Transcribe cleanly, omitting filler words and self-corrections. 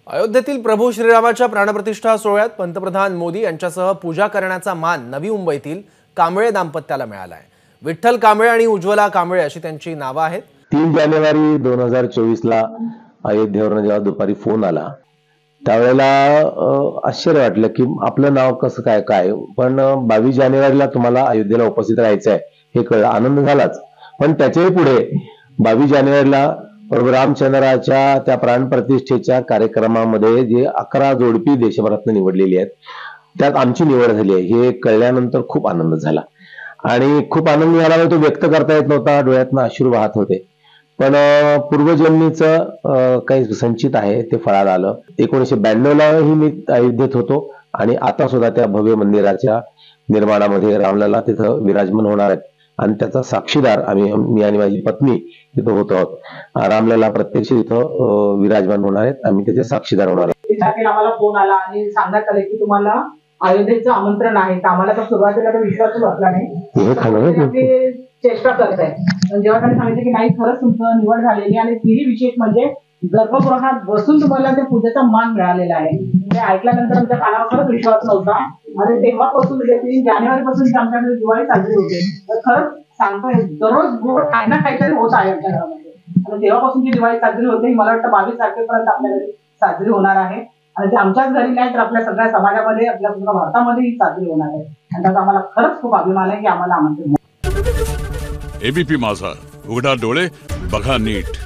अयोध्येतील प्रभू श्रीरामाच्या प्राणप्रतिष्ठा सोहळ्यात पंतप्रधान मोदी यांच्यासह पूजा करण्याचा मान नवी मुंबईतील कांबळे दाम्पत्याला मिळाला आहे। विठ्ठल कांबळे आणि उज्ज्वला कांबळे अशी त्यांची नावे आहेत। 3 जानेवारी 2024 ला अयोध्येवरून जेव्हा दुपारी फोन आला त्यावेळेला आश्चर्य वाटलं की आपलं नाव कसं काय पण 22 जानेवारीला तुम्हाला अयोध्येला उपस्थित राहायचं आहे हे कळलं, आनंद झालाच। पण त्याच्याही पुढे 22 जानेवारीला प्रभू रामचंद्राच्या त्या प्राणप्रतिष्ठेच्या कार्यक्रमामध्ये जे 11 जोडपी देशभरातून निवडलेली आहेत त्यात आमची निवड झाली आहे हे कळल्यानंतर खूप आनंद झाला आणि खूप आनंद झाला। तो व्यक्त करता येत नव्हता, डोळ्यातून अश्रू वाहत होते। पण पूर्वजन्मीचं काही संचित आहे ते फळाला आलं। 1992 लाही मी अयोध्येत होतो आणि आता सुद्धा त्या भव्य मंदिराच्या निर्माणामध्ये रामलला तिथं विराजमान होणार आहेत आणि त्याचा साक्षीदार मी आणि माझी पत्नी तिथं होत आहोत। रामलला प्रत्यक्ष इथं विराजमान होणार आहेत, आम्ही त्याचे साक्षीदार होणार आहोत। आम्हाला फोन आला आणि सांगण्यात आले की तुम्हाला अयोध्येचं आमंत्रण आहे। आम्हाला तर सुरुवातीला विश्वासच बसला नाही, चेष्टा करत आहे। जेव्हा त्यांनी सांगितलं की नाही खरंच तुमचं निवड झालेली आणि तीही विशेष म्हणजे गर्भगृहात बसून तुम्हाला ते पूजेचा मान मिळालेला आहे। ते ऐकल्यानंतर आमच्या कानावर खरंच विश्वास नव्हता आणि तेव्हापासून 3 जानेवारीपासून आमच्याकडे दिवाळी साजरी होते। तर खरंच सांगतोय दररोज काही ना काहीतरी होत आहे आमच्या घरामध्ये आणि तेव्हापासून जी दिवाळी साजरी होते मला वाटतं 22 तारखेपर्यंत आपल्या घरी साजरी होणार आहे आणि ते आमच्याच घरी नाही तर आपल्या सगळ्या समाजामध्ये आपल्या पूर्ण भारतामध्ये ही साजरी होणार आहे आणि त्याचा आम्हाला खरंच खूप अभिमान आहे की आम्हाला आमंत्रण। एबीपी माझा, उघडा डोळे बघा नीट।